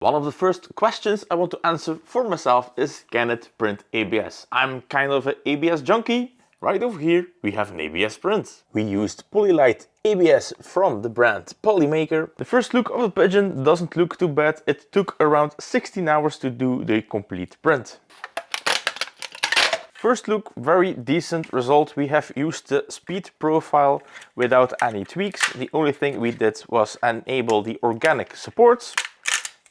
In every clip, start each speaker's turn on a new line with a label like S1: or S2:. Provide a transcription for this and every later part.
S1: One of the first questions I want to answer for myself is, can it print ABS? I'm kind of an ABS junkie. Right over here we have an ABS print. We used Polylite ABS from the brand Polymaker. The first look of the pigeon doesn't look too bad. It took around 16 hours to do the complete print. First look, very decent result. We have used the speed profile without any tweaks. The only thing we did was enable the organic supports,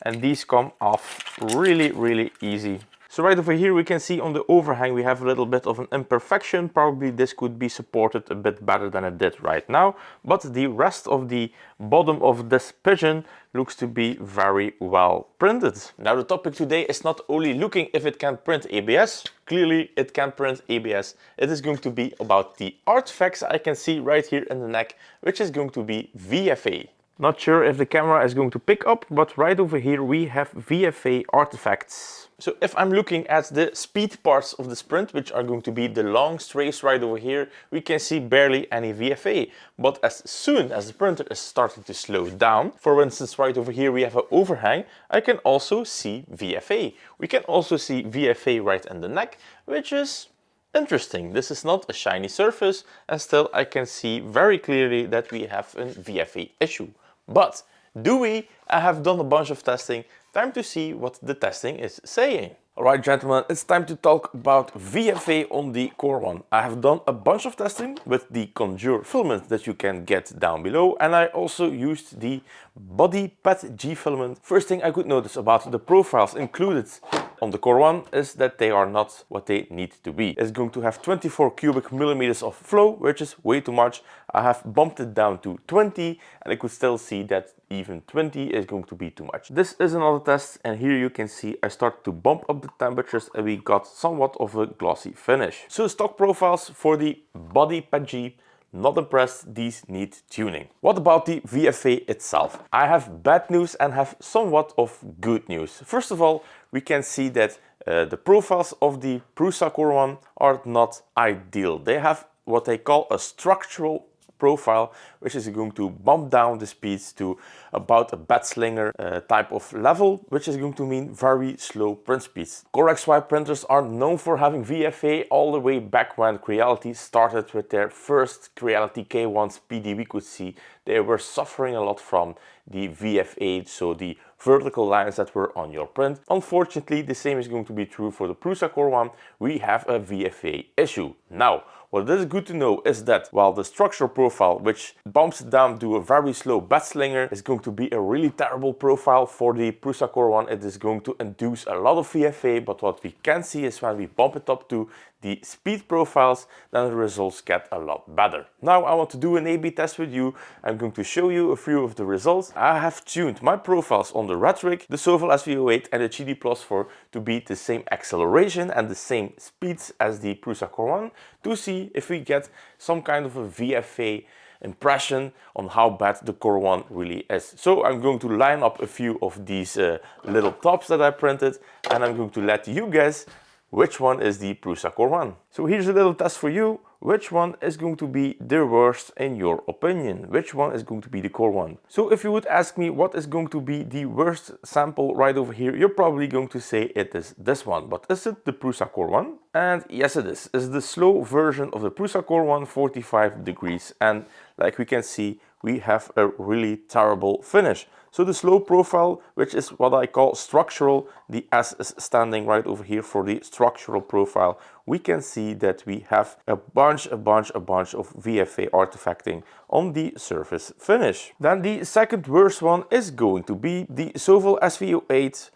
S1: and these come off really easy. So right over here we can see on the overhang we have a little bit of an imperfection. Probably this could be supported a bit better than it did right now, but the rest of the bottom of this pigeon looks to be very well printed. Now the topic today is not only looking if it can print ABS. Clearly it can print ABS. It is going to be about the artifacts I can see right here in the neck, which is going to be VFA. Not sure if the camera is going to pick up, but right over here we have VFA artifacts. So if I'm looking at the speed parts of the sprint, which are going to be the long strays right over here, we can see barely any VFA. But as soon as the printer is starting to slow down, for instance right over here we have an overhang, I can also see VFA. We can also see VFA right in the neck, which is interesting. This is not a shiny surface, and still I can see very clearly that we have a VFA issue. But do we? I have done a bunch of testing. Time to see what the testing is saying. Alright gentlemen, it's time to talk about VFA on the Core One. I have done a bunch of testing with the Conjure filament that you can get down below, and I also used the Body PET G filament. First thing I could notice about the profiles included on the Core One is that they are not what they need to be. It's going to have 24 cubic millimeters of flow, which is way too much. I have bumped it down to 20, and I could still see that even 20 is going to be too much. This is another test, and here you can see I start to bump up the temperatures and we got somewhat of a glossy finish. So stock profiles for the Body PET G, not impressed, these need tuning. What about the VFA itself? I have bad news and have somewhat of good news. First of all, we can see that the profiles of the Prusa Core One are not ideal. They have what they call a structural profile, which is going to bump down the speeds to about a bat slinger type of level, which is going to mean very slow print speeds. Core XY printers are known for having VFA all the way back when Creality started with their first Creality K1 PD. We could see they were suffering a lot from the VFA, so the vertical lines that were on your print. Unfortunately, the same is going to be true for the Prusa Core One. We have a VFA issue. Now, what is good to know is that while the structural profile, which bumps down to a very slow bat slinger, is going to be a really terrible profile for the Prusa Core One, it is going to induce a lot of VFA, but what we can see is when we bump it up to the speed profiles, then the results get a lot better. Now I want to do an A/B test with you. I'm going to show you a few of the results. I have tuned my profiles on the Rhetoric, the Soval SV08 and the GD Plus 4 to be the same acceleration and the same speeds as the Prusa Core One to see if we get some kind of a VFA impression on how bad the Core One really is. So I'm going to line up a few of these little tops that I printed, and I'm going to let you guess which one is the Prusa Core One. So here's a little test for you. Which one is going to be the worst in your opinion? Which one is going to be the Core One? So if you would ask me what is going to be the worst sample right over here, you're probably going to say it is this one. But is it the Prusa Core One? And yes, it is. It's the slow version of the Prusa Core One, 45 degrees. And like we can see, we have a really terrible finish. So the slow profile, which is what I call structural, the S is standing right over here for the structural profile, we can see that we have a bunch of VFA artifacting on the surface finish. Then the second worst one is going to be the Soval SV08,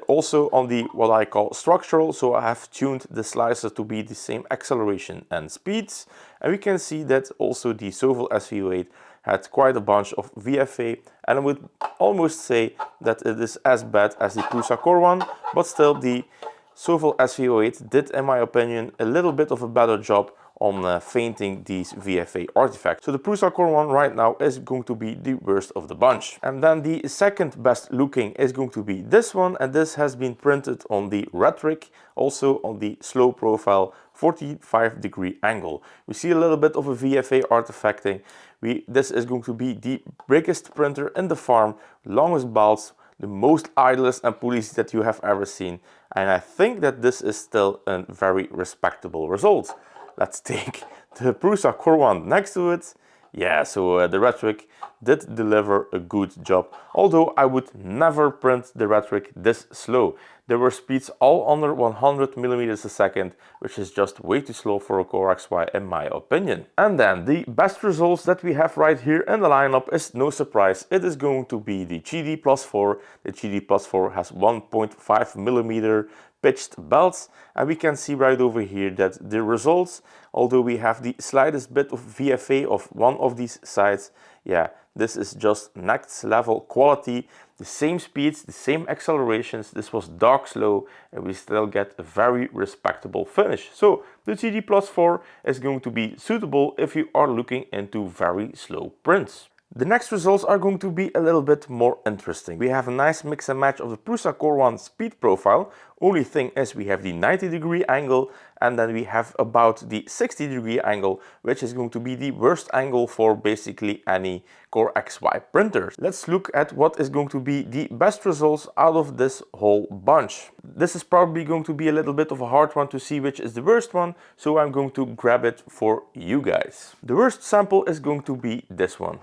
S1: also on the what I call structural, so I have tuned the slicer to be the same acceleration and speeds, and we can see that also the Soval SV08 had quite a bunch of VFA, and I would almost say that it is as bad as the Prusa Core One, but still the Soval SV08 did, in my opinion, a little bit of a better job on fainting these VFA artifacts. So the Prusa Core One right now is going to be the worst of the bunch. And then the second best looking is going to be this one, and this has been printed on the Rhetoric, also on the slow profile, 45-degree angle. We see a little bit of a VFA artifacting. This is going to be the biggest printer in the farm, longest balls, the most idlest and pulleys that you have ever seen. And I think that this is still a very respectable result. Let's take the Prusa Core One next to it. Yeah, so the Rhetoric did deliver a good job, although I would never print the Rhetoric this slow. There were speeds all under 100 millimeters a second, which is just way too slow for a Core XY in my opinion. And then the best results that we have right here in the lineup is no surprise, it is going to be the GD Plus 4. The GD Plus 4 has 1.5 millimeter pitched belts, and we can see right over here that the results, although we have the slightest bit of VFA of one of these sides, yeah, this is just next level quality. The same speeds, the same accelerations, this was dark slow, and we still get a very respectable finish. So the GD Plus 4 is going to be suitable if you are looking into very slow prints. The next results are going to be a little bit more interesting. We have a nice mix and match of the Prusa Core One speed profile. Only thing is we have the 90-degree angle, and then we have about the 60-degree angle, which is going to be the worst angle for basically any Core XY printers. Let's look at what is going to be the best results out of this whole bunch. This is probably going to be a little bit of a hard one to see which is the worst one, so I'm going to grab it for you guys. The worst sample is going to be this one.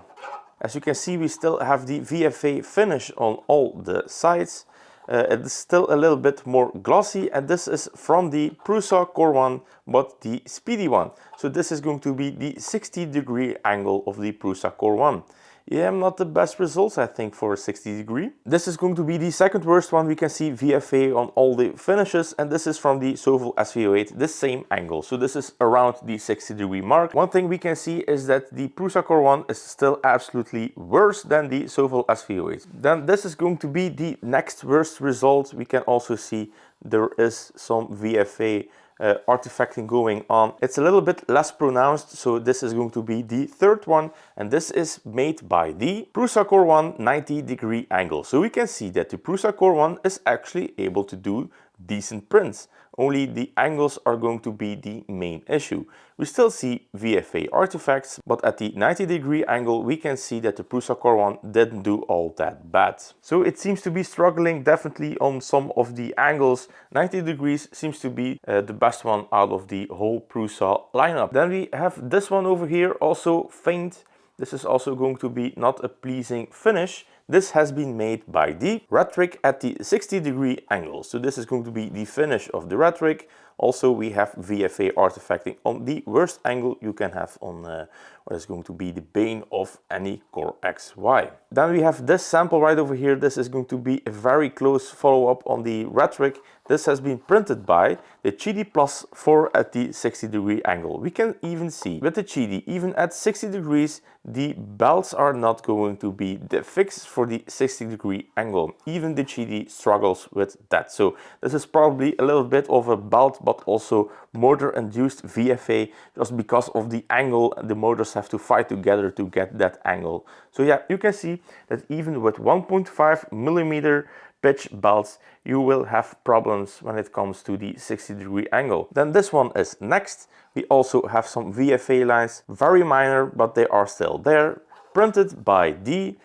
S1: As you can see, we still have the VFA finish on all the sides. It is still a little bit more glossy, and this is from the Prusa Core One, but the speedy one. So this is going to be the 60-degree angle of the Prusa Core One. Yeah, not the best results, I think, for a 60-degree. This is going to be the second worst one. We can see VFA on all the finishes, and this is from the Soval SV08, the same angle. So this is around the 60-degree mark. One thing we can see is that the Prusa Core One is still absolutely worse than the Soval SV08. Then this is going to be the next worst result. We can also see there is some VFA artifacting going on. It's a little bit less pronounced, so this is going to be the third one, and this is made by the Prusa Core One 90-degree angle. So we can see that the Prusa Core One is actually able to do decent prints. Only the angles are going to be the main issue. We still see VFA artifacts, but at the 90-degree angle we can see that the Prusa Core One didn't do all that bad. So it seems to be struggling definitely on some of the angles. 90 degrees seems to be the best one out of the whole Prusa lineup. Then we have this one over here, also faint. This is also going to be not a pleasing finish. This has been made by the Rhetoric at the 60-degree angle. So this is going to be the finish of the Rhetoric. Also, we have VFA artifacting on the worst angle you can have on what is going to be the bane of any Core XY. Then we have this sample right over here. This is going to be a very close follow-up on the Rhetoric. This has been printed by the GD Plus 4 at the 60-degree angle. We can even see with the GD, even at 60 degrees, the belts are not going to be the fix for the 60-degree angle. Even the GD struggles with that. So this is probably a little bit of a belt, but also motor-induced VFA, just because of the angle. The motors have to fight together to get that angle. So yeah, you can see that even with 1.5 millimeter pitch belts, you will have problems when it comes to the 60-degree angle. Then this one is next. We also have some VFA lines, very minor, but they are still there, printed by the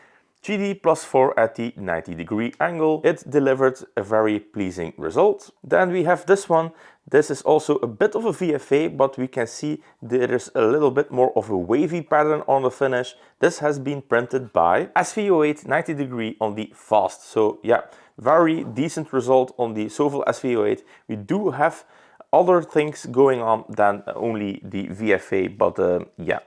S1: GD Plus 4 at the 90-degree angle. It delivered a very pleasing result. Then we have this one. This is also a bit of a VFA, but we can see there is a little bit more of a wavy pattern on the finish. This has been printed by SV08 90-degree on the fast. So yeah, very decent result on the Soval SV08. We do have other things going on than only the VFA, but yeah,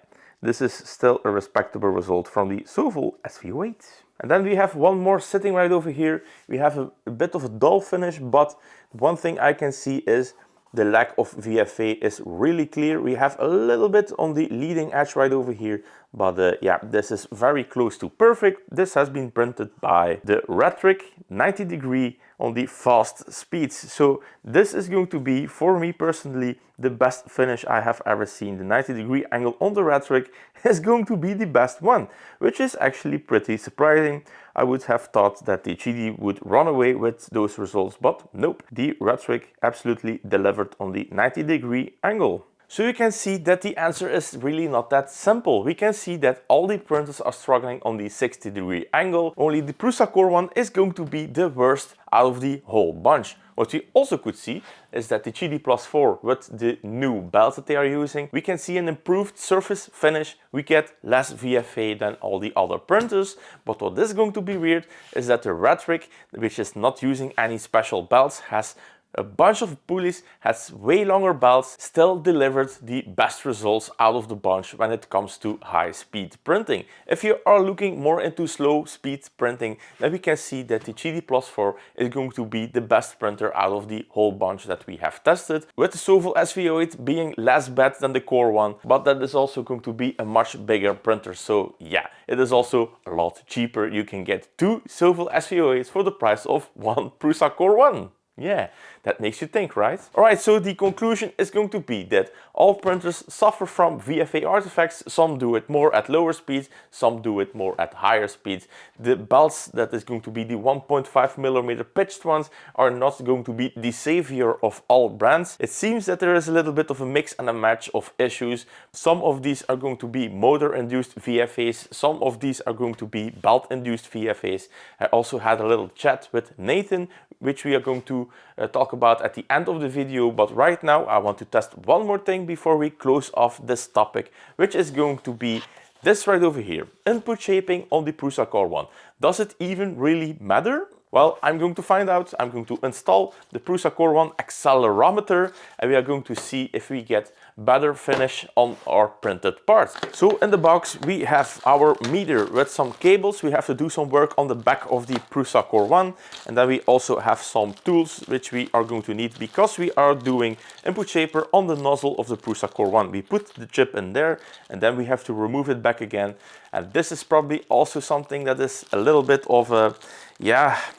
S1: this is still a respectable result from the Soval SV08. And then we have one more sitting right over here. We have a bit of a dull finish, but one thing I can see is the lack of VFA is really clear. We have a little bit on the leading edge right over here, but yeah, this is very close to perfect. This has been printed by the Rhetoric 90-degree on the fast speeds. So this is going to be, for me personally, the best finish I have ever seen. The 90-degree angle on the Rhetoric is going to be the best one, which is actually pretty surprising. I would have thought that the GD would run away with those results, but nope. The Rhetoric absolutely delivered on the 90-degree angle. So you can see that the answer is really not that simple. We can see that all the printers are struggling on the 60-degree angle. Only the Prusa Core One is going to be the worst out of the whole bunch. What we also could see is that the GD+4 with the new belts that they are using, we can see an improved surface finish. We get less VFA than all the other printers. But what is going to be weird is that the Rhetoric, which is not using any special belts, has a bunch of pulleys, has way longer belts, still delivered the best results out of the bunch when it comes to high speed printing. If you are looking more into slow speed printing, then we can see that the GD+4 is going to be the best printer out of the whole bunch that we have tested, with the Sovol SV08 being less bad than the Core One, but that is also going to be a much bigger printer. So yeah, it is also a lot cheaper. You can get 2 Sovol SV08s for the price of 1 Prusa Core One. Yeah, that makes you think, right? Alright, so the conclusion is going to be that all printers suffer from VFA artifacts. Some do it more at lower speeds, some do it more at higher speeds. The belts that is going to be the 1.5mm pitched ones are not going to be the savior of all brands. It seems that there is a little bit of a mix and a match of issues. Some of these are going to be motor-induced VFAs, some of these are going to be belt-induced VFAs. I also had a little chat with Nathan, which we are going to talk about at the end of the video, but right now I want to test one more thing before we close off this topic, which is going to be this right over here. Input shaping on the Prusa Core One. Does it even really matter? Well, I'm going to find out. I'm going to install the Prusa Core One accelerometer and we are going to see if we get better finish on our printed parts. So in the box we have our meter with some cables. We have to do some work on the back of the Prusa Core One, and then we also have some tools which we are going to need because we are doing input shaper on the nozzle of the Prusa Core One. We put the chip in there and then we have to remove it back again, and this is probably also something that is a little bit of a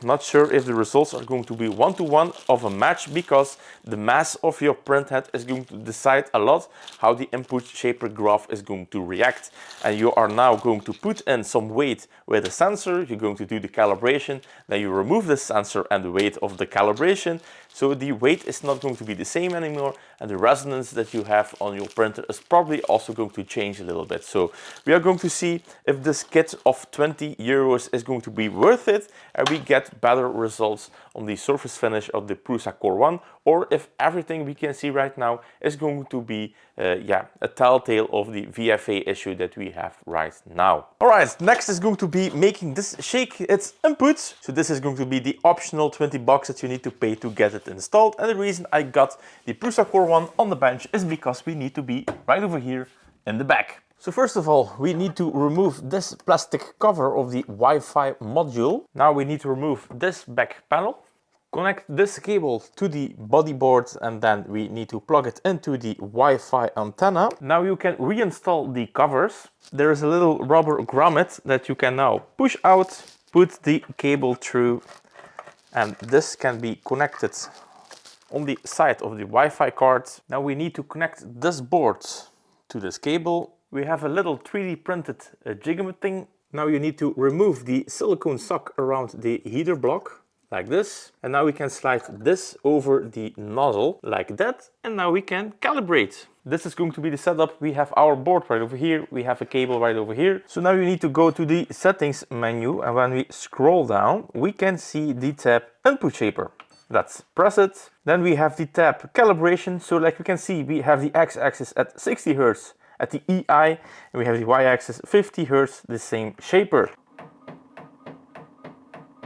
S1: not sure if the results are going to be one-to-one of a match, because the mass of your printhead is going to decide a lot how the input shaper graph is going to react. And you are now going to put in some weight with a sensor, you're going to do the calibration, then you remove the sensor and the weight of the calibration. So the weight is not going to be the same anymore, and the resonance that you have on your printer is probably also going to change a little bit. So we are going to see if this kit of 20 euros is going to be worth it and we get better results on the surface finish of the Prusa Core One, or if everything we can see right now is going to be a telltale of the VFA issue that we have right now. Alright, next is going to be making this shake its inputs. So this is going to be the optional 20 bucks that you need to pay to get it installed. And the reason I got the Prusa Core One on the bench is because we need to be right over here in the back. So first of all, we need to remove this plastic cover of the Wi-Fi module. Now we need to remove this back panel. Connect this cable to the body board, and then we need to plug it into the Wi-Fi antenna. Now you can reinstall the covers. There is a little rubber grommet that you can now push out, put the cable through, and this can be connected on the side of the Wi-Fi card. Now we need to connect this board to this cable. We have a little 3D printed jigger thing. Now you need to remove the silicone sock around the heater block, like this. And now we can slide this over the nozzle, like that. And now we can calibrate. This is going to be the setup. We have our board right over here. We have a cable right over here. So now you need to go to the settings menu. And when we scroll down, we can see the tab Input Shaper. Let's press it. Then we have the tab Calibration. So like you can see, we have the x-axis at 60 Hz at the EI, and we have the y-axis 50 Hz, the same shaper.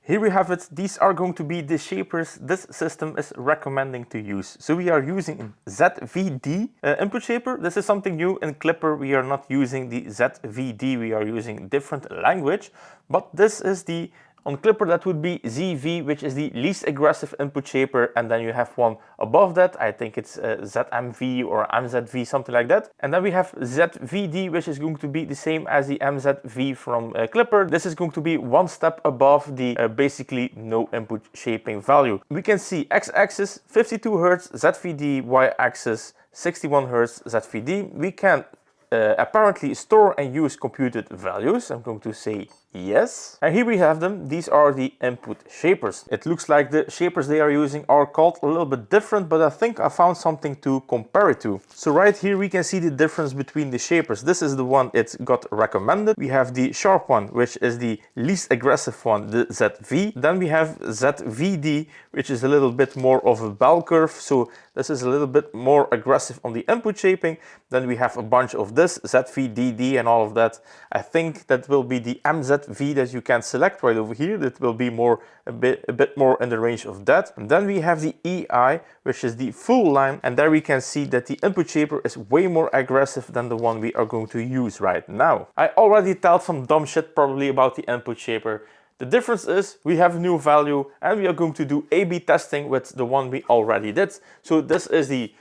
S1: Here we have it. These are going to be the shapers this system is recommending to use. So we are using ZVD input shaper. This is something new. In Clipper we are not using the ZVD, we are using different language, but this is the on Clipper that would be ZV, which is the least aggressive input shaper, and then you have one above that. I think it's ZMV or MZV, something like that. And then we have ZVD, which is going to be the same as the MZV from Clipper. This is going to be one step above the basically no input shaping value. We can see x-axis 52 Hz ZVD, y-axis 61 Hz ZVD. We can apparently store and use computed values. I'm going to say Yes. And here we have them. These are the input shapers. It looks like the shapers they are using are called a little bit different, but I think I found something to compare it to. So right here we can see the difference between the shapers. This is the one it got recommended. We have the sharp one, which is the least aggressive one, the ZV. Then we have ZVD, which is a little bit more of a bell curve. So this is a little bit more aggressive on the input shaping. Then we have a bunch of this, ZVDD and all of that. I think that will be the MZV that you can select right over here. That will be more a bit more in the range of that. And then we have the EI, which is the full line. And there we can see that the input shaper is way more aggressive than the one we are going to use right now. I already told some dumb shit probably about the input shaper. The difference is we have a new value and we are going to do A/B testing with the one we already did. So this is the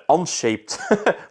S1: unshaped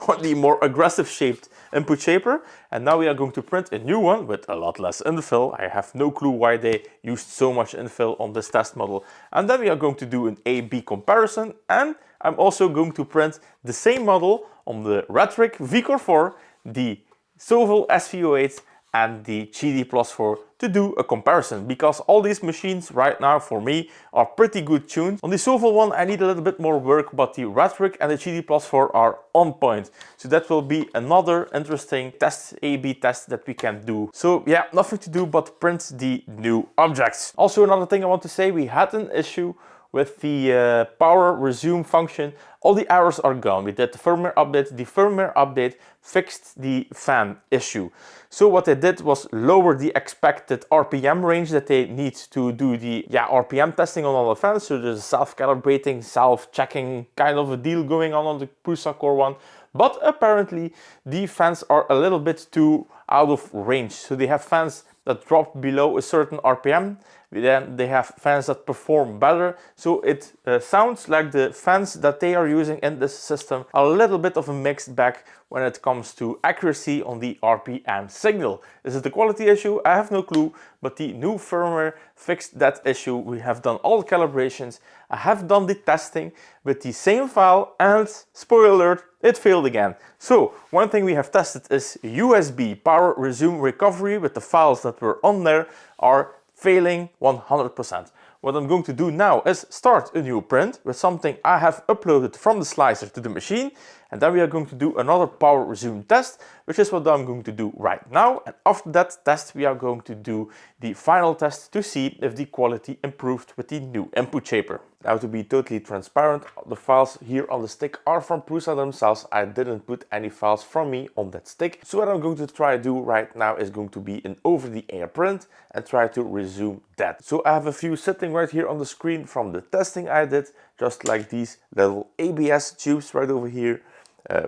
S1: or the more aggressive shaped input shaper. And now we are going to print a new one with a lot less infill. I have no clue why they used so much infill on this test model. And then we are going to do an A/B comparison. And I'm also going to print the same model on the Rhetoric V-Core 4, the Sovel SV08 and the GD+4 to do a comparison, because all these machines right now for me are pretty good tuned. On the Sovel one I need a little bit more work, but the Rhetoric and the GD+4 are on point. So that will be another interesting test, A/B test that we can do. So yeah, nothing to do but print the new objects. Also another thing I want to say, we had an issue with the power resume function. All the errors are gone. We did the firmware update. The firmware update fixed the fan issue. So what they did was lower the expected RPM range that they need to do the RPM testing on all the fans. So there's a self-calibrating, self-checking kind of a deal going on the Prusa Core One. But apparently the fans are a little bit too out of range. So they have fans that drop below a certain RPM. Then they have fans that perform better. So it sounds like the fans that they are using in this system are a little bit of a mixed bag when it comes to accuracy on the RPM signal. Is it a quality issue? I have no clue, but the new firmware fixed that issue. We have done all the calibrations. I have done the testing with the same file, and spoiler alert, it failed again. So one thing we have tested is USB power resume recovery with the files that were on there are failing 100%. What I'm going to do now is start a new print with something I have uploaded from the slicer to the machine, and then we are going to do another power resume test, which is what I'm going to do right now. And after that test we are going to do the final test to see if the quality improved with the new input shaper. Now, to be totally transparent, the files here on the stick are from Prusa themselves. I didn't put any files from me on that stick. So what I'm going to try to do right now is going to be an over-the-air print and try to resume that. So I have a few sitting right here on the screen from the testing I did, just like these little ABS tubes right over here.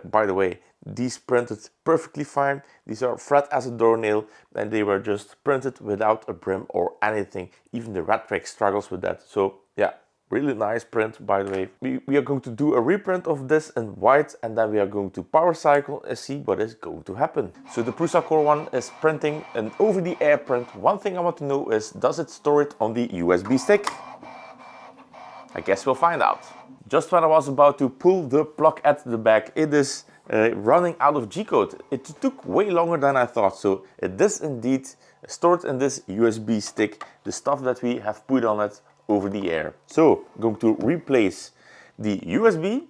S1: By the way, these printed perfectly fine. These are fret as a doornail, and they were just printed without a brim or anything. Even the Rhetoric struggles with that. So yeah, really nice print, by the way. We are going to do a reprint of this in white, and then we are going to power cycle and see what is going to happen. So the Prusa Core One is printing an over-the-air print. One thing I want to know is, does it store it on the USB stick? I guess we'll find out. Just when I was about to pull the plug at the back, it is running out of G-code. It took way longer than I thought. So it is indeed stored in this USB stick, the stuff that we have put on it over the air. So I'm going to replace the USB.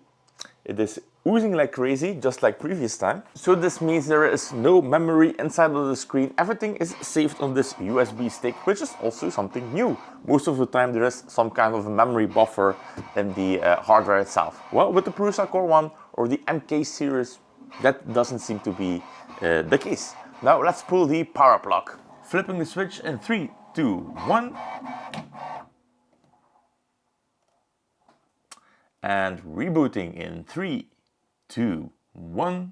S1: It is oozing like crazy, just like previous time. So this means there is no memory inside of the screen. Everything is saved on this USB stick, which is also something new. Most of the time there is some kind of a memory buffer in the hardware itself. Well, with the Prusa Core One or the MK series, that doesn't seem to be the case. Now let's pull the power plug. Flipping the switch in 3, 2, 1. And rebooting in 3, 2, 1.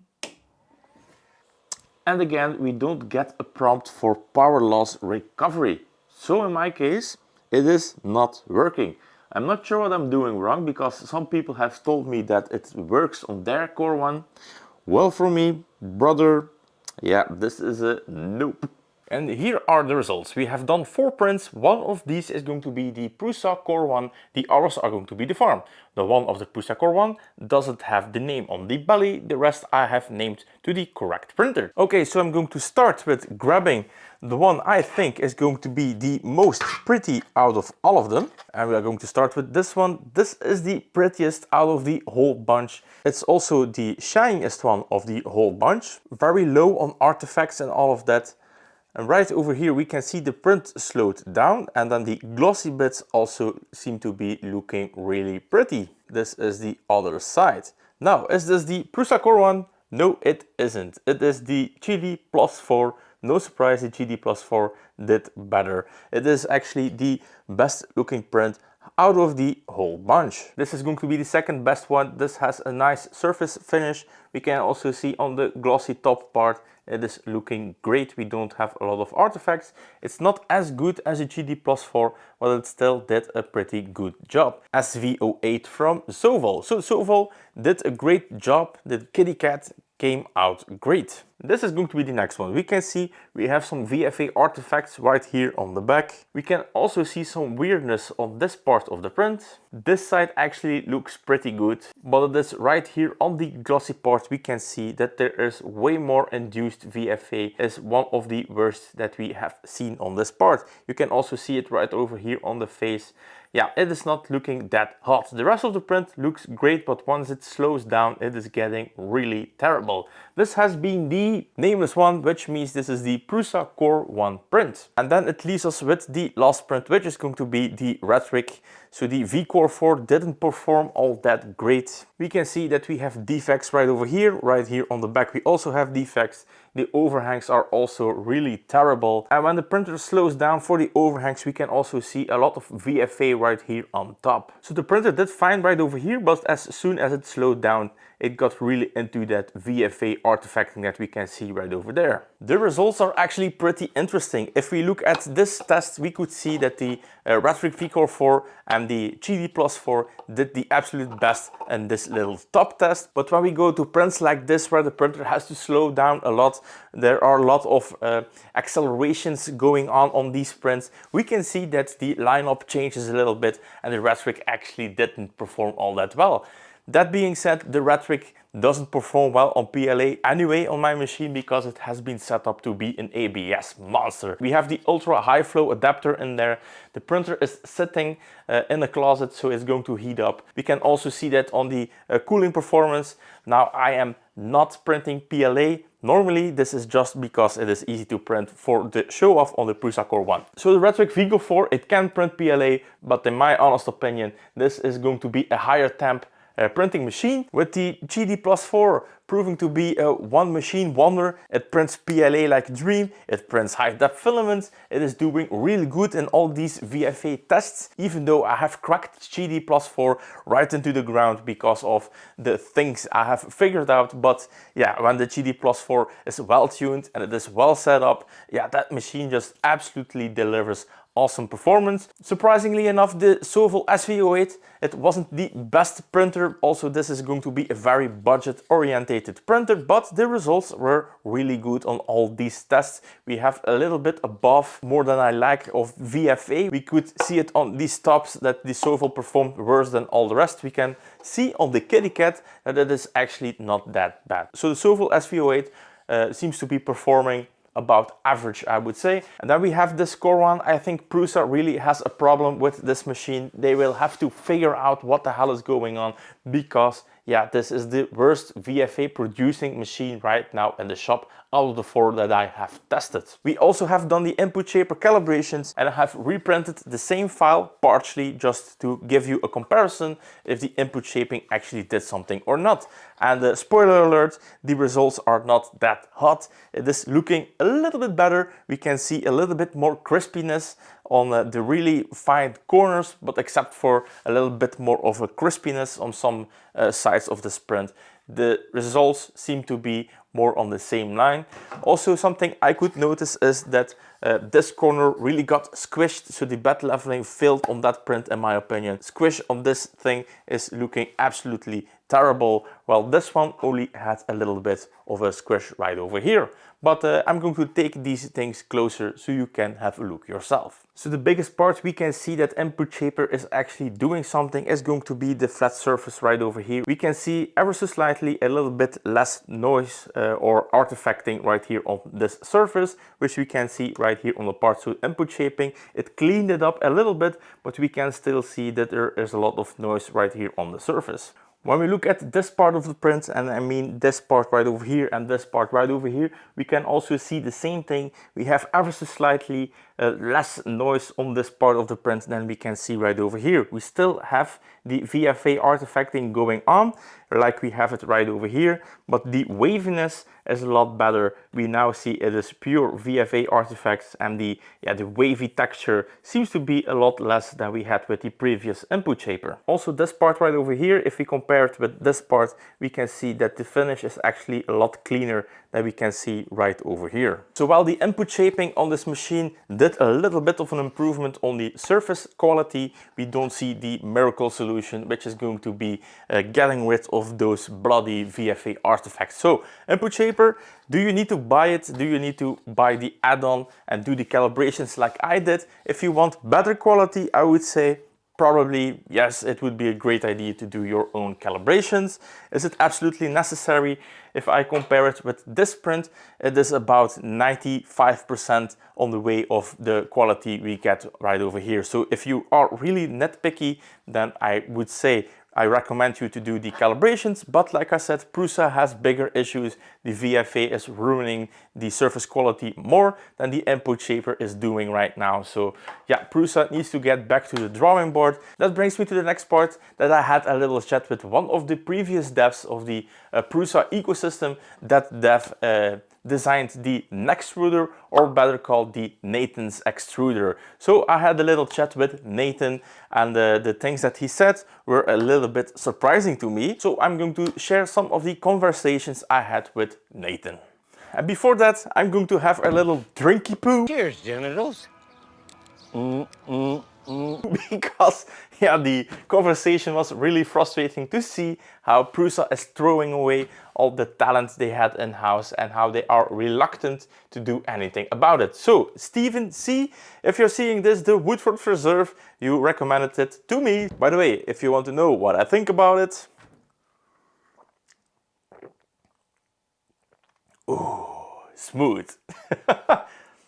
S1: And again, we don't get a prompt for power loss recovery. So in my case, it is not working. I'm not sure what I'm doing wrong, because some people have told me that it works on their Core One. Well, for me, brother, yeah, this is a nope. And here are the results. We have done 4 prints. One of these is going to be the Prusa Core One. The others are going to be the farm. The one of the Prusa Core One doesn't have the name on the belly. The rest I have named to the correct printer. Okay, so I'm going to start with grabbing the one I think is going to be the most pretty out of all of them. And we are going to start with this one. This is the prettiest out of the whole bunch. It's also the shiniest one of the whole bunch. Very low on artifacts and all of that. And right over here we can see the print slowed down, and then the glossy bits also seem to be looking really pretty. This is the other side. Now, is this the Prusa Core One? No, it isn't. It is the GD Plus 4. No surprise, the GD Plus 4 did better. It is actually the best looking print out of the whole bunch. This is going to be the second best one. This has a nice surface finish. We can also see on the glossy top part, it is looking great. We don't have a lot of artifacts. It's not as good as a GD Plus 4, but it still did a pretty good job. SV08 from Soval. So Soval did a great job. The kitty cat came out great. This is going to be the next one. We can see we have some VFA artifacts right here on the back. We can also see some weirdness on this part of the print. This side actually looks pretty good, but it is right here on the glossy part. We can see that there is way more induced VFA. Is one of the worst that we have seen on this part. You can also see it right over here on the face. Yeah, it is not looking that hot. The rest of the print looks great, but once it slows down, it is getting really terrible. This has been the nameless one, which means this is the Prusa Core One print. And then it leaves us with the last print, which is going to be the Rhetoric. So the V-Core 4 didn't perform all that great. We can see that we have defects right over here, right here on the back. We also have defects. The overhangs are also really terrible. And when the printer slows down for the overhangs, we can also see a lot of VFA right here on top. So the printer did fine right over here, but as soon as it slowed down, it got really into that VFA artifacting that we can see right over there. The results are actually pretty interesting. If we look at this test, we could see that the Rhetoric V-Core 4 and the GD Plus 4 did the absolute best in this little top test. But when we go to prints like this, where the printer has to slow down a lot, there are a lot of accelerations going on these prints. We can see that the lineup changes a little bit, and the Rhetoric actually didn't perform all that well. That being said, the Rhetoric doesn't perform well on PLA anyway on my machine because it has been set up to be an ABS monster. We have the ultra high flow adapter in there. The printer is sitting in a closet, so it's going to heat up. We can also see that on the cooling performance. Now, I am not printing PLA. Normally, this is just because it is easy to print for the show off on the Prusa Core One. So the Rhetoric V-Core 4, it can print PLA, but in my honest opinion, this is going to be a higher temp printing machine, with the GD Plus 4 proving to be a one machine wonder. It prints PLA like a dream, it prints high depth filaments, it is doing really good in all these VFA tests, even though I have cracked GD Plus 4 right into the ground because of the things I have figured out. But yeah, when the GD Plus 4 is well tuned and it is well set up, yeah, that machine just absolutely delivers awesome performance. Surprisingly enough, the Soval SV08, it wasn't the best printer. Also, this is going to be a very budget orientated printer, but the results were really good on all these tests. We have a little bit above, more than I like, of VFA. We could see it on these tops that the Soval performed worse than all the rest. We can see on the kitty cat that it is actually not that bad. So the Soval SV08 seems to be performing about average, I would say. And then we have this Core One. I think Prusa really has a problem with this machine. They will have to figure out what the hell is going on, because yeah, this is the worst VFA producing machine right now in the shop out of the 4 that I have tested. We also have done the input shaper calibrations, and I have reprinted the same file partially just to give you a comparison if the input shaping actually did something or not. And spoiler alert, the results are not that hot. It is looking a little bit better. We can see a little bit more crispiness on the really fine corners, but except for a little bit more of a crispiness on some sides of the print, the results seem to be more on the same line. Also, something I could notice is that this corner really got squished, so the bed leveling failed on that print in my opinion. Squish on this thing is looking absolutely terrible, while this one only had a little bit of a squish right over here. But I'm going to take these things closer so you can have a look yourself. So the biggest part we can see that input shaper is actually doing something is going to be the flat surface right over here. We can see ever so slightly a little bit less noise or artifacting right here on this surface, which we can see right here on the part. So input shaping, it cleaned it up a little bit, but we can still see that there is a lot of noise right here on the surface. When we look at this part of the print, and I mean this part right over here and this part right over here, we can also see the same thing. We have ever so slightly less noise on this part of the print than we can see right over here. We still have the VFA artifacting going on, like we have it right over here, but the waviness is a lot better. We now see it is pure VFA artifacts, and the wavy texture seems to be a lot less than we had with the previous input shaper. Also this part right over here, if we compare it with this part, we can see that the finish is actually a lot cleaner than we can see right over here. So while the input shaping on this machine did a little bit of an improvement on the surface quality, we don't see the miracle solution, which is going to be getting rid of those bloody VFA artifacts. So input shaper, do you need to buy it? Do you need to buy the add-on and do the calibrations like I did? If you want better quality, I would say probably yes, it would be a great idea to do your own calibrations. Is it absolutely necessary? If I compare it with this print, it is about 95% on the way of the quality we get right over here. So if you are really nitpicky, then I would say I recommend you to do the calibrations, but like I said, Prusa has bigger issues. The VFA is ruining the surface quality more than the input shaper is doing right now. So yeah, Prusa needs to get back to the drawing board. That brings me to the next part, that I had a little chat with one of the previous devs of the Prusa ecosystem. That dev designed the extruder, or better called the Nathan's extruder. So I had a little chat with Nathan, and the things that he said were a little bit surprising to me. So I'm going to share some of the conversations I had with Nathan. And before that, I'm going to have a little drinky poo.
S2: Cheers, genitals.
S1: Because yeah, the conversation was really frustrating to see how Prusa is throwing away all the talent they had in-house and how they are reluctant to do anything about it. So Stephen C, if you're seeing this, the Woodford Reserve, you recommended it to me. By the way, if you want to know what I think about it, ooh, smooth.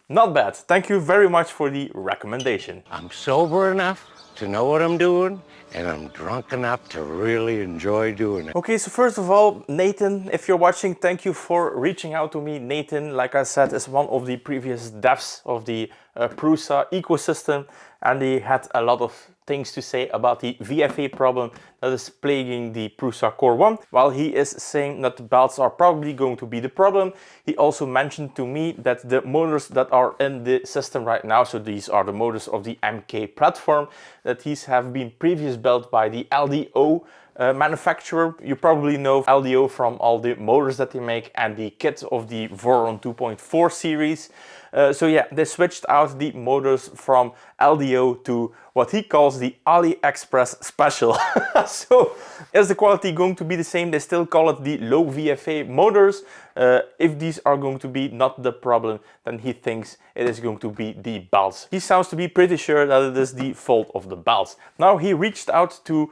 S1: Not bad. Thank you very much for the recommendation.
S2: I'm sober enough to know what I'm doing, and I'm drunk enough to really enjoy doing it.
S1: Okay, so first of all, Nathan, if you're watching, thank you for reaching out to me. Nathan, like I said, is one of the previous devs of the Prusa ecosystem, and he had a lot of things to say about the VFA problem that is plaguing the Prusa Core One. While he is saying that the belts are probably going to be the problem, he also mentioned to me that the motors that are in the system right now, so these are the motors of the MK platform, that these have been previously built by the LDO manufacturer. You probably know LDO from all the motors that they make and the kit of the Voron 2.4 series. So yeah, they switched out the motors from LDO to what he calls the AliExpress Special. So is the quality going to be the same? They still call it the low VFA motors. If these are going to be not the problem, then he thinks it is going to be the belts. He sounds to be pretty sure that it is the fault of the belts. Now he reached out to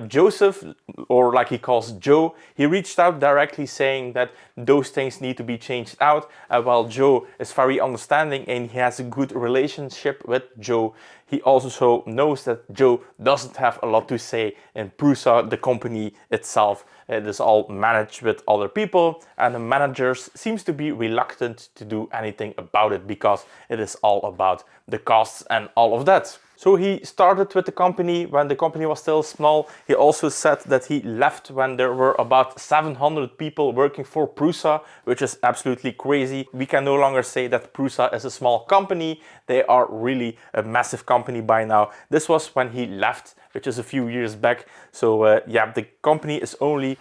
S1: Joseph, or like he calls Joe. He reached out directly saying that those things need to be changed out. While Joe is very understanding and he has a good relationship with Joe, he also knows that Joe doesn't have a lot to say in Prusa, the company itself. It is all managed with other people, and the managers seems to be reluctant to do anything about it because it is all about the costs and all of that. So he started with the company when the company was still small. He also said that he left when there were about 700 people working for Prusa, which is absolutely crazy. We can no longer say that Prusa is a small company. They are really a massive company by now. This was when he left, which is a few years back. So yeah, the company is only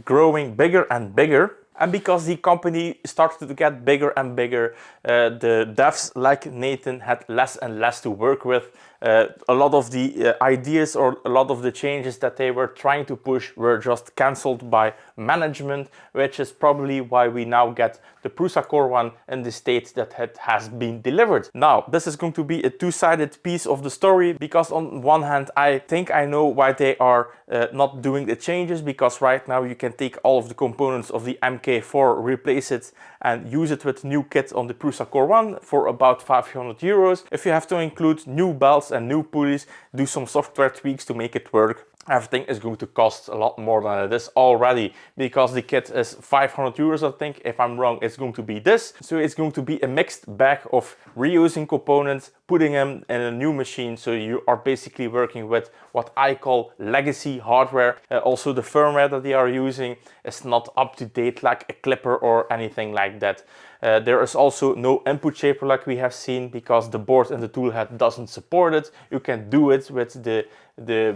S1: growing bigger and bigger. And because the company started to get bigger and bigger, the devs like Nathan had less and less to work with. a lot of the ideas or a lot of the changes that they were trying to push were just cancelled by management, which is probably why we now get the Prusa Core One in the state that it has been delivered. Now, this is going to be a two-sided piece of the story, because on one hand, I think I know why they are not doing the changes, because right now you can take all of the components of the MK4, replace it and use it with new kit on the Prusa Core One for about 500 euros. If you have to include new belts and new pulleys, do some software tweaks to make it work, everything is going to cost a lot more than it is already, because the kit is 500 euros, I think. If I'm wrong, it's going to be this. So it's going to be a mixed bag of reusing components, putting them in a new machine. So you are basically working with what I call legacy hardware. Also, the firmware that they are using is not up to date like a clipper or anything like that. There is also no input shaper like we have seen, because the board and the toolhead doesn't support it. You can do it with the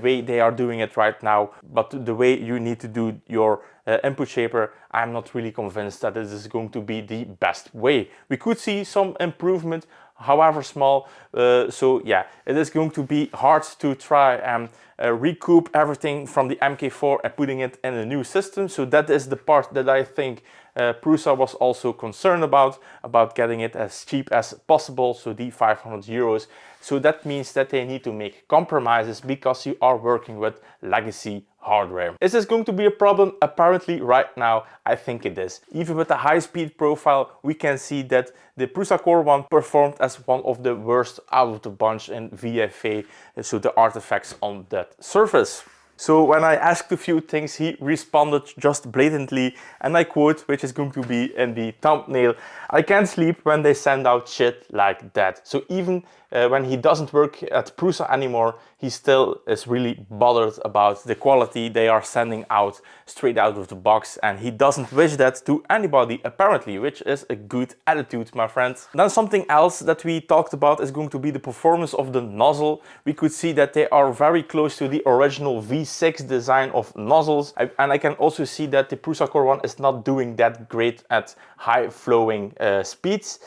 S1: way they are doing it right now, but the way you need to do your input shaper, I'm not really convinced that this is going to be the best way. We could see some improvement, however small. So yeah, it is going to be hard to try and recoup everything from the MK4 and putting it in a new system. So that is the part that I think Prusa was also concerned about getting it as cheap as possible, so the 500 euros. So that means that they need to make compromises, because you are working with legacy hardware. Is this going to be a problem? Apparently right now, I think it is. Even with the high speed profile, we can see that the Prusa Core One performed as one of the worst out of the bunch in VFA, so the artifacts on that surface. So when I asked a few things, he responded just blatantly, and I quote, which is going to be in the thumbnail: "I can't sleep when they send out shit like that." So even when he doesn't work at Prusa anymore, he still is really bothered about the quality they are sending out straight out of the box, and he doesn't wish that to anybody apparently, which is a good attitude, my friends. Then something else that we talked about is going to be the performance of the nozzle. We could see that they are very close to the original V6 design of nozzles, and I can also see that the Prusa Core One is not doing that great at high flowing speeds.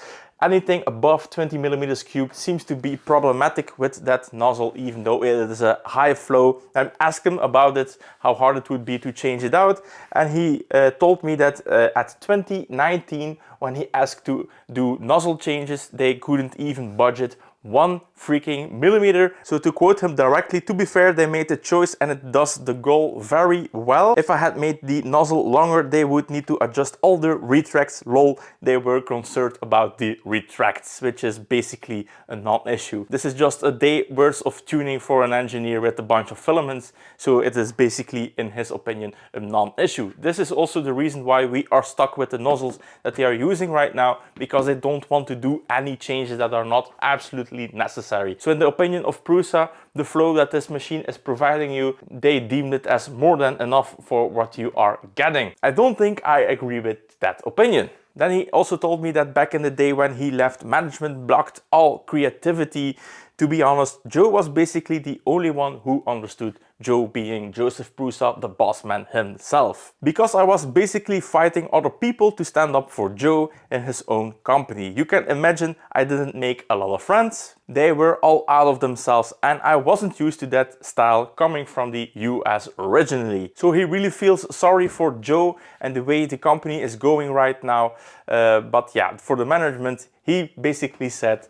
S1: Anything above 20 millimeters cubed seems to be problematic with that nozzle, even though it is a high flow. I asked him about it, how hard it would be to change it out, and he told me that at 2019, when he asked to do nozzle changes, they couldn't even budget 1 freaking millimeter. So to quote him directly, to be fair, they made a choice and it does the goal very well. If I had made the nozzle longer, they would need to adjust all the retracts. Lol, they were concerned about the retracts, which is basically a non-issue. This is just a day worth of tuning for an engineer with a bunch of filaments. So it is basically, in his opinion, a non-issue. This is also the reason why we are stuck with the nozzles that they are using right now, because they don't want to do any changes that are not absolutely necessary. So in the opinion of Prusa, the flow that this machine is providing you, they deemed it as more than enough for what you are getting. I don't think I agree with that opinion. Then he also told me that back in the day when he left, management blocked all creativity. To be honest, Joe was basically the only one who understood, Joe being Joseph Prusa, the boss man himself. Because I was basically fighting other people to stand up for Joe in his own company. You can imagine I didn't make a lot of friends. They were all out of themselves, and I wasn't used to that style coming from the US originally. So he really feels sorry for Joe and the way the company is going right now. But yeah, for the management, he basically said.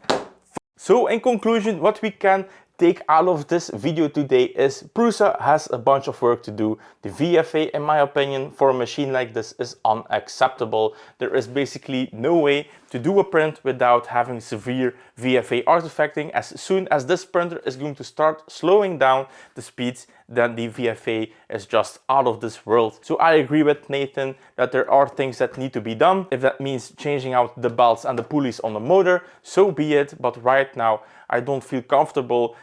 S1: So in conclusion, what we can take out of this video today is Prusa has a bunch of work to do. The VFA, in my opinion, for a machine like this is unacceptable. There is basically no way to do a print without having severe VFA artifacting. As soon as this printer is going to start slowing down the speeds, then the VFA is just out of this world. So I agree with Nathan that there are things that need to be done. If that means changing out the belts and the pulleys on the motor, so be it. But right now, I don't feel comfortable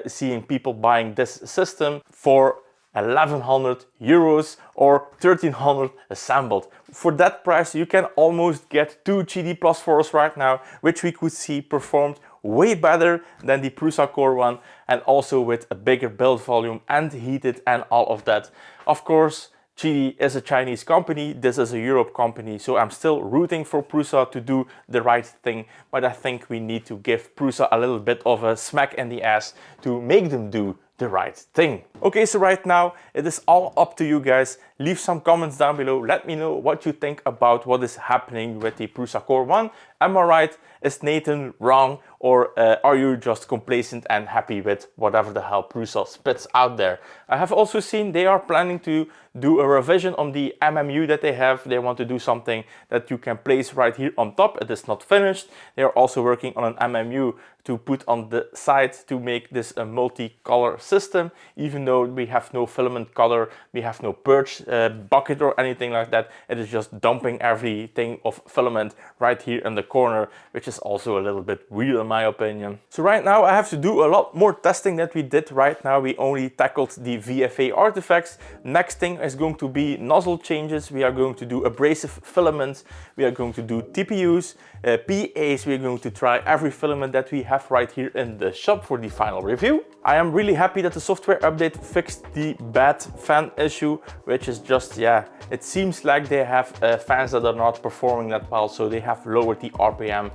S1: seeing people buying this system for 1100 euros or 1300 assembled. For that price, you can almost get 2 GD Plus 4s right now, which we could see performed way better than the Prusa Core One, and also with a bigger build volume and heated and all of that. Of course, Geely is a Chinese company, this is a Europe company, so I'm still rooting for Prusa to do the right thing, but I think we need to give Prusa a little bit of a smack in the ass to make them do the right thing. Okay, so right now it is all up to you guys. Leave some comments down below. Let me know what you think about what is happening with the Prusa Core One. Am I right? Is Nathan wrong? Or are you just complacent and happy with whatever the hell Prusa spits out there? I have also seen they are planning to do a revision on the MMU that they have. They want to do something that you can place right here on top. It is not finished. They are also working on an MMU to put on the side to make this a multi-color system. Even though we have no filament color, we have no purge bucket or anything like that. It is just dumping everything of filament right here in the corner, which is also a little bit weird in my opinion. So right now I have to do a lot more testing that we did right now. We only tackled the VFA artifacts. Next thing is going to be nozzle changes. We are going to do abrasive filaments. We are going to do TPUs, PAs. We are going to try every filament that we have right here in the shop for the final review. I am really happy that the software update fixed the bad fan issue, which is just, yeah, it seems like they have fans that are not performing that well, so they have lowered the RPM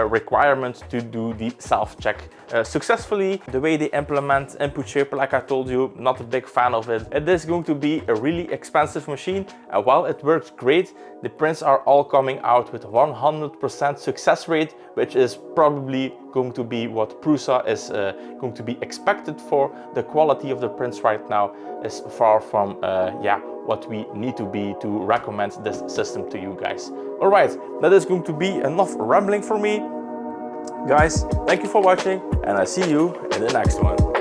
S1: requirement to do the self-check successfully. The way they implement input shaper, like I told you, not a big fan of it. It is going to be a really expensive machine, and while it works great, the prints are all coming out with 100% success rate, which is probably going to be what Prusa is going to be expected for. The quality of the prints right now is far from yeah, what we need to be to recommend this system to you guys. All right, that is going to be enough rambling for me. Guys, thank you for watching, and I see you in the next one.